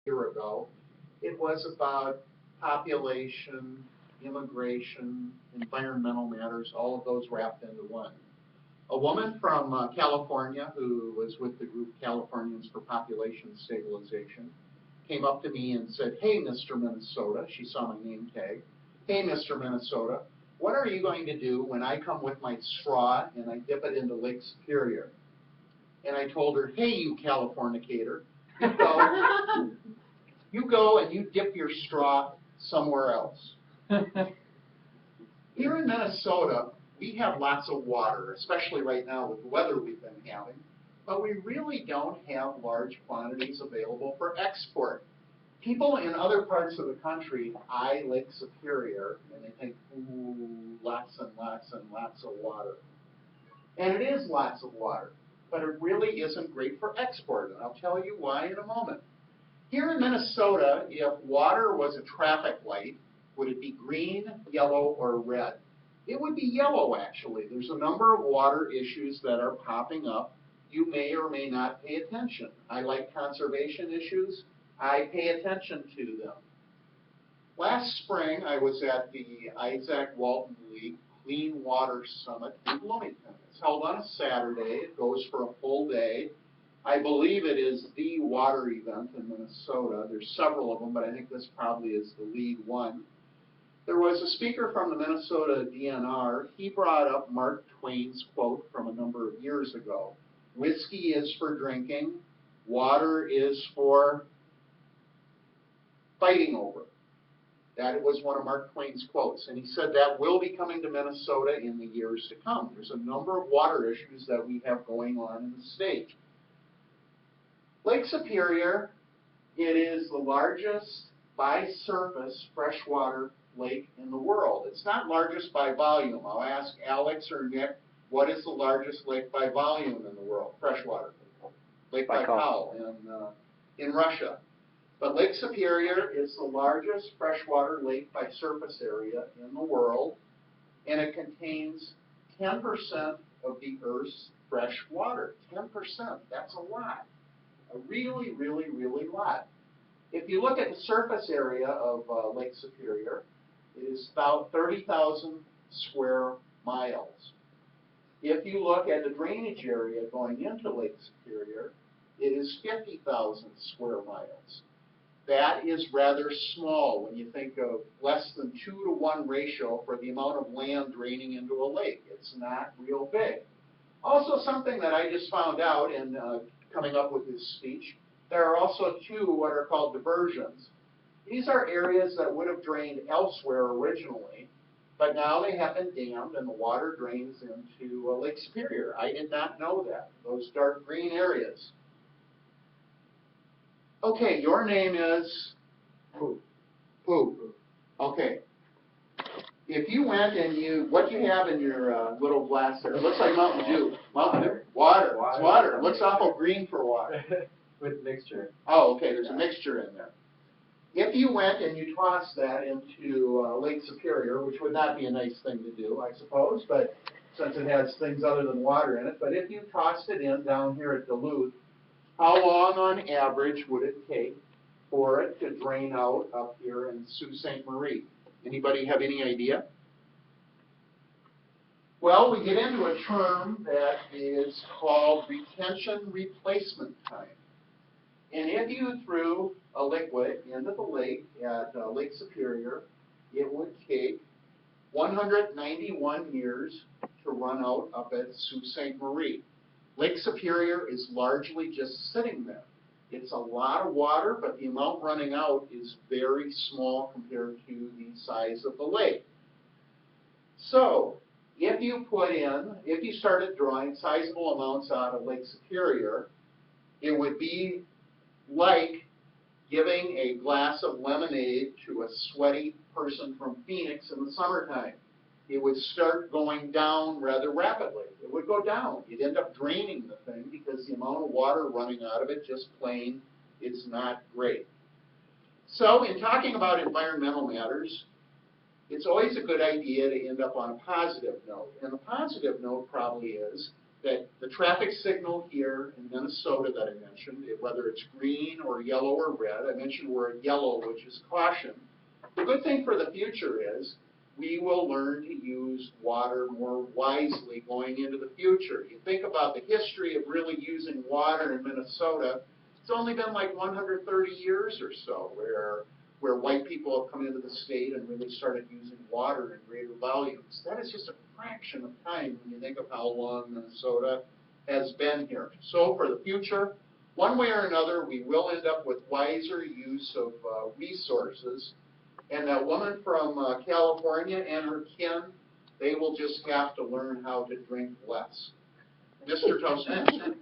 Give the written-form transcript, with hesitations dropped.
year ago. It was about population, immigration, environmental matters, all of those wrapped into one. A woman from California who was with the group Californians for Population Stabilization came up to me and said, "Hey, Mr. Minnesota," she saw my name tag, "Hey, Mr. Minnesota, what are you going to do when I come with my straw and I dip it into Lake Superior?" And I told her, "Hey, you Californicator, you go and you dip your straw somewhere else." Here in Minnesota, we have lots of water, especially right now with the weather we've been having, but we really don't have large quantities available for export. People in other parts of the country eye Lake Superior and they think, ooh, lots and lots and lots of water. And it is lots of water, but it really isn't great for export, and I'll tell you why in a moment. Here in Minnesota, if water was a traffic light, would it be green, yellow, or red? It would be yellow, actually. There's a number of water issues that are popping up. You may or may not pay attention. I like conservation issues. I pay attention to them. Last spring, I was at the Isaac Walton League Clean Water Summit in Bloomington. It's held on a Saturday. It goes for a full day. I believe it is the water event in Minnesota. There's several of them, but I think this probably is the lead one. There was a speaker from the Minnesota DNR. He brought up Mark Twain's quote from a number of years ago. "Whiskey is for drinking, water is for fighting over." That was one of Mark Twain's quotes, and he said that will be coming to Minnesota in the years to come. There's a number of water issues that we have going on in the state. Lake Superior, it is the largest by surface freshwater lake in the world. It's not largest by volume. I'll ask Alex or Nick, what is the largest lake by volume in the world? Freshwater. Lake Baikal in Russia. But Lake Superior is the largest freshwater lake by surface area in the world, and it contains 10% of the Earth's fresh water. 10%, that's a lot. A really, really, really lot. If you look at the surface area of Lake Superior, it is about 30,000 square miles. If you look at the drainage area going into Lake Superior, it is 50,000 square miles. That is rather small when you think of less than 2-to-1 ratio for the amount of land draining into a lake. It's not real big. Also, something that I just found out in coming up with this speech, there are also two what are called diversions. These are areas that would have drained elsewhere originally, but now they have been dammed and the water drains into Lake Superior. I did not know that, those dark green areas. Okay, your name is? Pooh. Okay. If you went and what do you have in your little glass there? It looks like Mountain Dew. Mountain Dew? Water. It's water. It looks awful green for water. With mixture. Oh, okay, there's a mixture in there. If you went and you tossed that into Lake Superior, which would not be a nice thing to do, I suppose, but since it has things other than water in it, but if you tossed it in down here at Duluth, how long on average would it take for it to drain out up here in Sault Ste. Marie? Anybody have any idea? Well, we get into a term that is called retention replacement time. And if you threw a liquid into the lake at Lake Superior, it would take 191 years to run out up at Sault Ste. Marie. Lake Superior is largely just sitting there. It's a lot of water, but the amount running out is very small compared to the size of the lake. So, if you started drawing sizable amounts out of Lake Superior, it would be like giving a glass of lemonade to a sweaty person from Phoenix in the summertime. It would start going down rather rapidly. It would go down. You'd end up draining the thing because the amount of water running out of it just plain is not great. So in talking about environmental matters, it's always a good idea to end up on a positive note. And the positive note probably is that the traffic signal here in Minnesota that I mentioned, whether it's green or yellow or red, I mentioned we're at yellow, which is caution. The good thing for the future is we will learn to use water more wisely going into the future. You think about the history of really using water in Minnesota, it's only been like 130 years or so where white people have come into the state and really started using water in greater volumes. That is just a fraction of time when you think of how long Minnesota has been here. So for the future, one way or another, we will end up with wiser use of resources. And that woman from California and her kin, they will just have to learn how to drink less. Mr. Toastmaster.